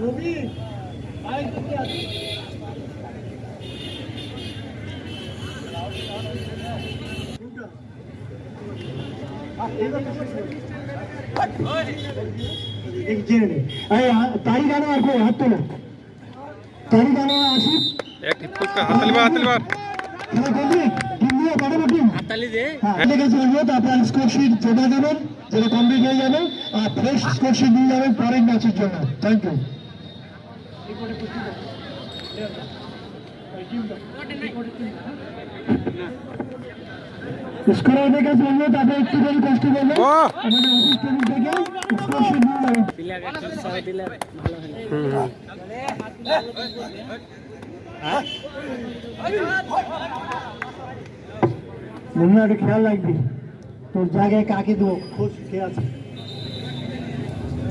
রবি ভাই করতে আছে तारी गाना आपको हाथ तो तारी गाना आसिफ एक टिप्पू का हाथली बार चलो जल्दी टीम নিয়ে বড় টিম হাততালি দে হ্যাঁ ঠিক আছে বলবো তো আপনারা স্কোর শিট জমা দেবেন যেটা কমপ্লিট হয়ে যাবে আর ফ্রেশ স্কোর শিট নিয়ে যাবেন পরের ম্যাচের জন্য থ্যাংক ইউ স্কোর হয়ে গেছে বলবো তারপরে একটু করে কষ্ট করবেন আমাদের অফিস টেবিল থেকে স্কোর শিট নিয়ে যাবেন প্লেয়ার একটু সবাই দিলে ভালো হয় मुन्ना एक ख्याल रखबी तो जागे काके दो खुश के আছে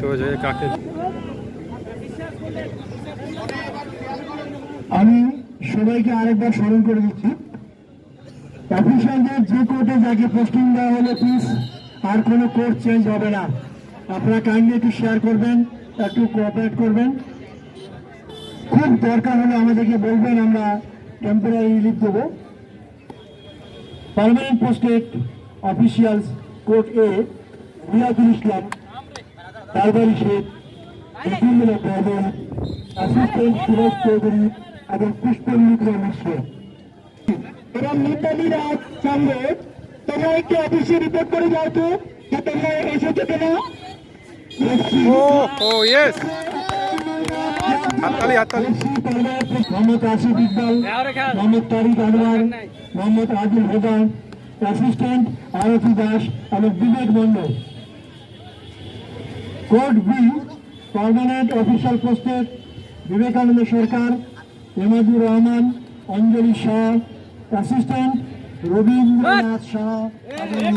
তো যায় কাকে আমি সবাইকে আরেকবার স্মরণ করে দিচ্ছি অফিসারদের যে কোর্টে যাকে পোস্টিং দেওয়া হলো প্লিজ আর কোনো কোর্ট চেঞ্জ হবে না আপনারা কাইন্ডলি একটু শেয়ার করবেন একটু কোঅপারেট করবেন খুব দরকার হলে আমাদেরকে বলবেন আমরা টেম্পোরারি রিলিফ দেবো পার্মানেন্ট পোস্টেড অফিসিয়ালস কোর্ট এ রিয়াজুল ইসলাম দারবারি শেখ বিপিনুল বর্মন অ্যাসিস্ট্যান্ট সুরজ চৌধুরী এবং পুষ্পমিত্র মিশ্র এরা মিতালিরা সঙ্গে তোমরা একটু অফিসে রিপোর্ট করে যাও তো যে তোমরা এসেছো কেনা ও ইয়েস হাততালি মোহাম্মদ আসিফ ইকবাল মোহাম্মদ তারিক আনোয়ার মোহাম্মদ আদিল হোদা অ্যাসিস্ট্যান্ট আরতি দাস এবং Bibek Mondal court B permanent official posted Vivekananda Sarkar Emadur Rahman Anjali Shah assistant Rabindranath Shah এবং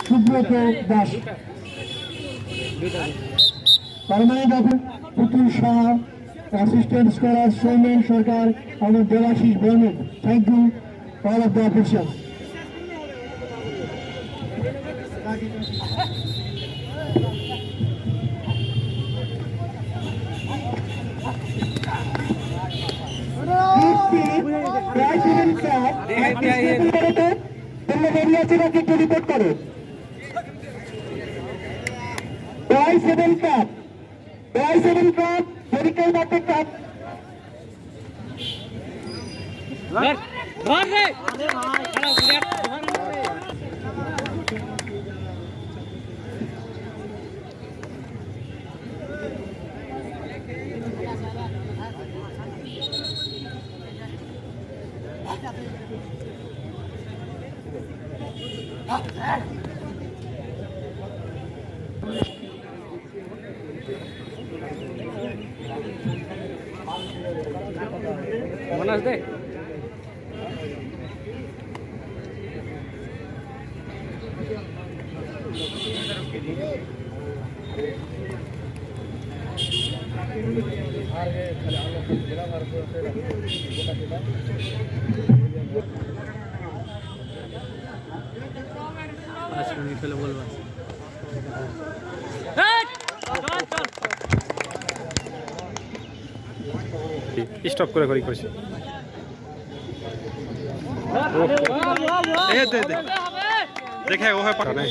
Subrata Das permanent office Putul Shah assistant scholar Soumen Sarkar এবং Debashis Barman thank you all of the officials report করো seven cup medical doctor cup Buenas de. पाँच मिनट पहले बोलवा স্টপ করে করি করছি এ দে দে দেখে ও হয় পারে না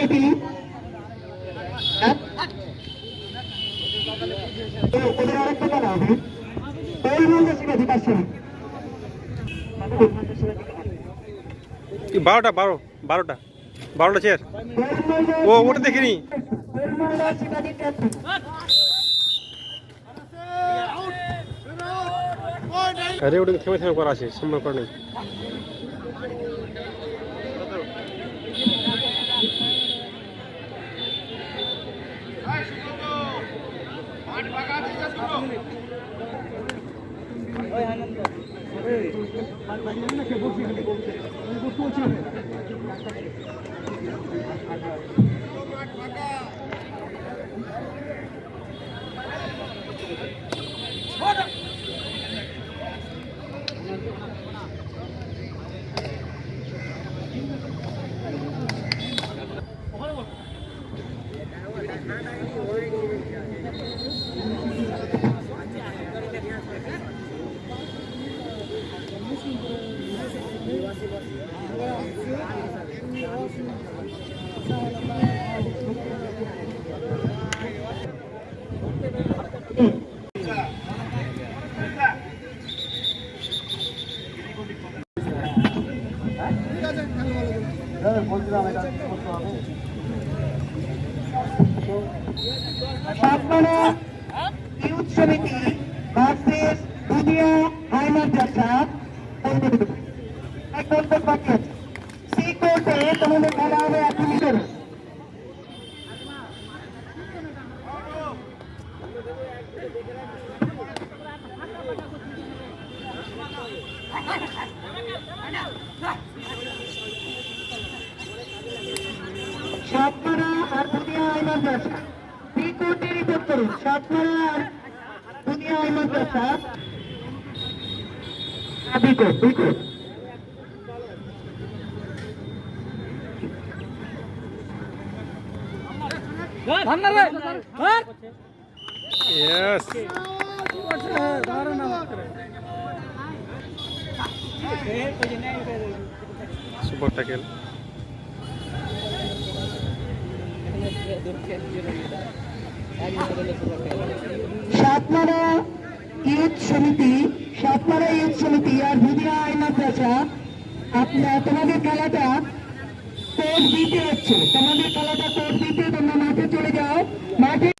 সমিতি ওদের আরেকটা বলা হবে পরিমন্দ শিক্ষাধিকার সমিতি 12টা চেয়ার ও ওটা দেখিনি আরে ওটা থেমে থেমে করা আছে সম্ভব করা নেই সাতমানা ইউথ সমিতি ভার্সেস দুনিয়া হাই মাদ্রাসা এক ঘন্টা বাকি আছে সি কোর্টে তোমাদের খেলা হবে 1 মিনিটের সাতমানা আর দুনিয়া হাই মাদ্রাসা সি কোর্টে রিপোর্ট করুন সাতমানা আর দুনিয়া হাই মাদ্রাসা বিকট Yes. Super tackle. সাতমারা ইউথ সমিতি আর দুনিয়া হাই মাদ্রাসা তোমাদের খেলাটা কোর্ট দিতে হচ্ছে তোমাদের খেলাটা কোর্ট দিতে তোমরা মাঠে চলে যাও মাঠে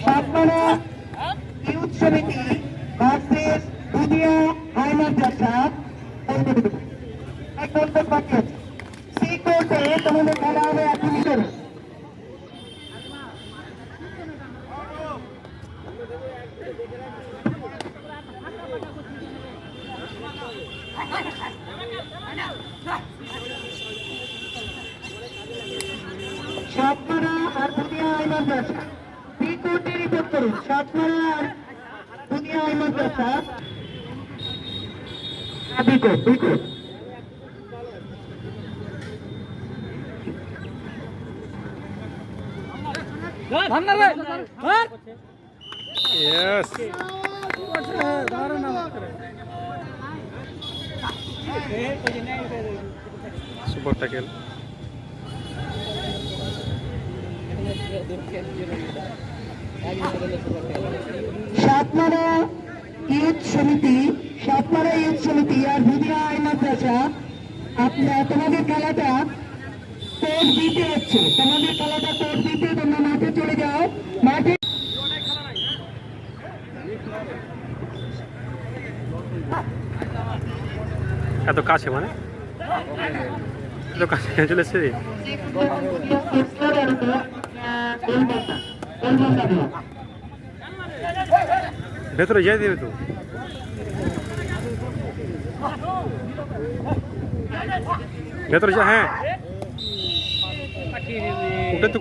সাতমারা ইউথ সমিতি ভার্সেস দুনিয়া হাই মাদ্রাসা এক ঘন্টা বাকি আছে সি কোর্টে তোমাদের খেলা হবে 1 মিনিটের সাতমারা আর দুনিয়া হাই মাদ্রাসা সি কোর্টে রিপোর্ট করুন সাতমারা আর দুনিয়া হাই মাদ্রাসা বিকট Yes. Super tackle. সাতমারা ইউথ সমিতি আর দুনিয়া হাই মাদ্রাসা তোমাদের খেলাটা কোর্ট দিতে হচ্ছে তোমাদের খেলাটা কোর্ট দিতে তোমরা মাঠে চলে যাও মাঠে এত কাছে মানে এত কাছে চলে এসছে ভেতরে যাই দেবে তো ভেতরে যা হ্যাঁ ওটা তো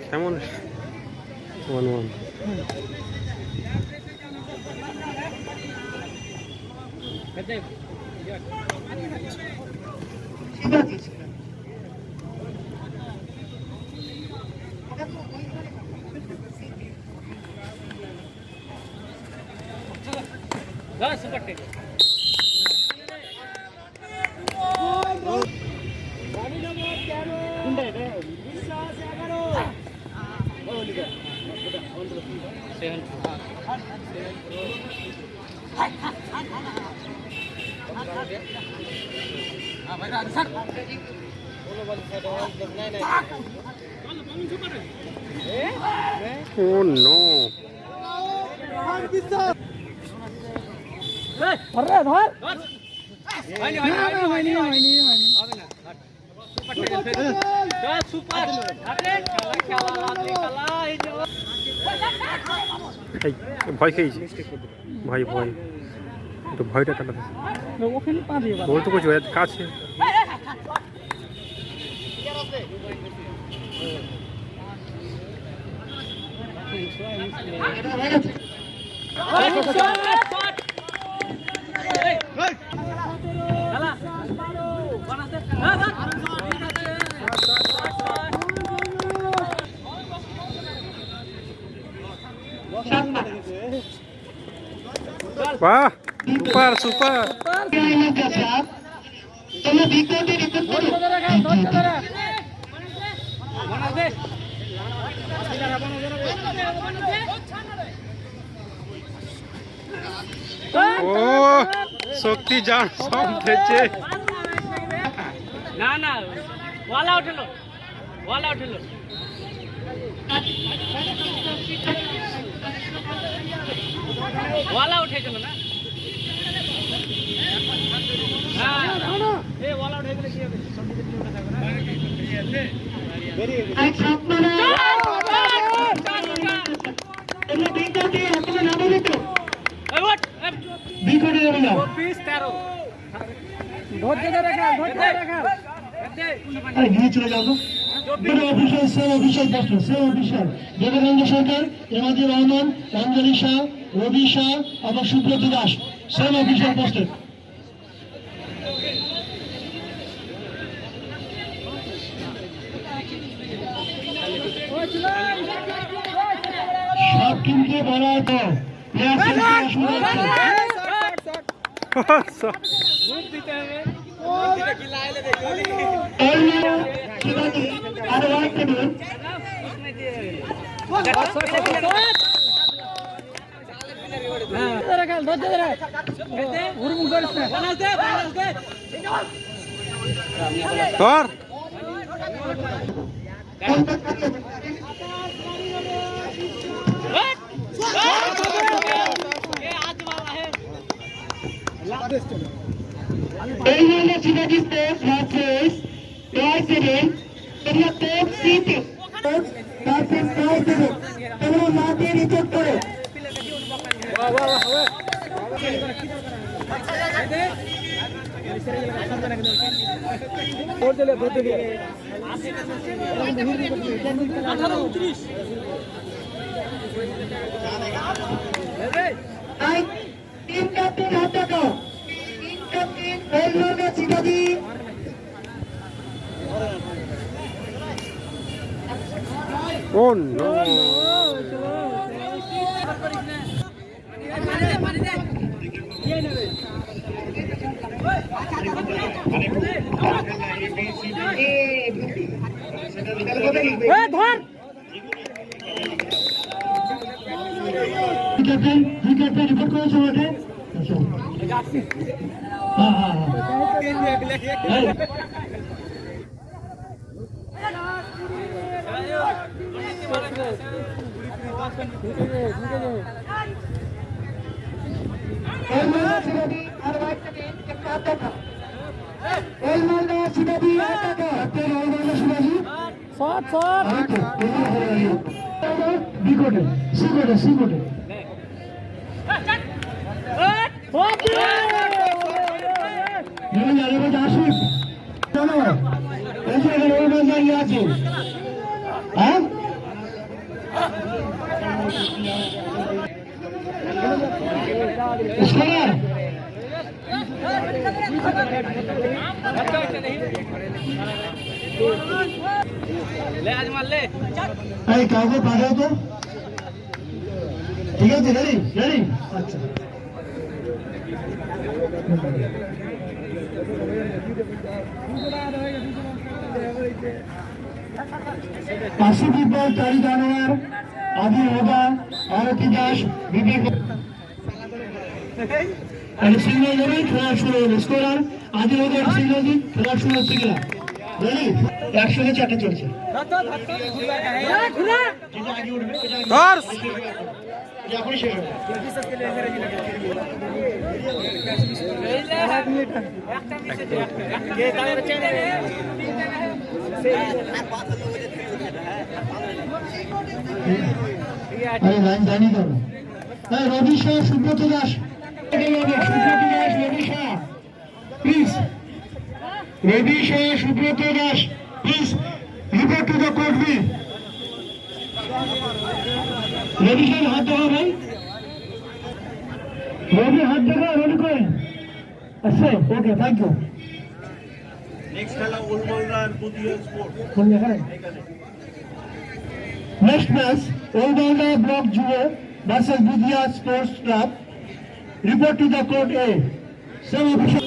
কেমন 1-1 Oh no! ভয় খেয়েছি ভাই ভয় একটু ভয়টা কাটাতে ওর তো কিছু কাছে বাহ সুপার সুপার ও শক্তি জান সব খেয়েছে না না ওয়াল আউট হলো ওয়াল আউট হয়ে গেল না এই ওয়াল আউট হয়ে গেলে কি হবে নিয়ে চলে যাবো অফিসিয়াল দেবেন্দ্র সরকার এমাদি রহমান অঞ্জলি শাহ রবি শাহ আবার সুব্রত দাস সেম অফিসিয়াল পোস্টে সব কিন্তু বলার পর তোর Oh no! রিপোর্ট করেছো বটে আসুন स्कोर ले आज मार ले अरे कागो पा रहे हो तो ठीक है जी रेडी रेडी अच्छा आसिफ इकबाल तारी जानवर आदि होगा आरती दास विवेक सिग्नल देবেন খেলা শুরু হবে স্কোরার আদি হোগা সিগ্নাল দিন খেলা শুরু হচ্ছে কিনা রেডি 104 চলছে যেটা আগে উঠবে এটা ধর এখনই শেষ হবে अरे लाइन जानी करो Ravi Shah Subrata Das please Ravi Shah Subrata Das please report to the court में रवि शाह हाथ देखो भाई रवि हाथ देखो रवि कोई अच्छा ओके थैंक यू नेक्स्ट খেলা ওলমালদা আর বুদিয়া স্পোর্ট কোন জায়গায় नेक्स्ट मैच ओलमालदा ब्लॉक जुओ versus Budhia sports club report to the court A सब ऑफिशियल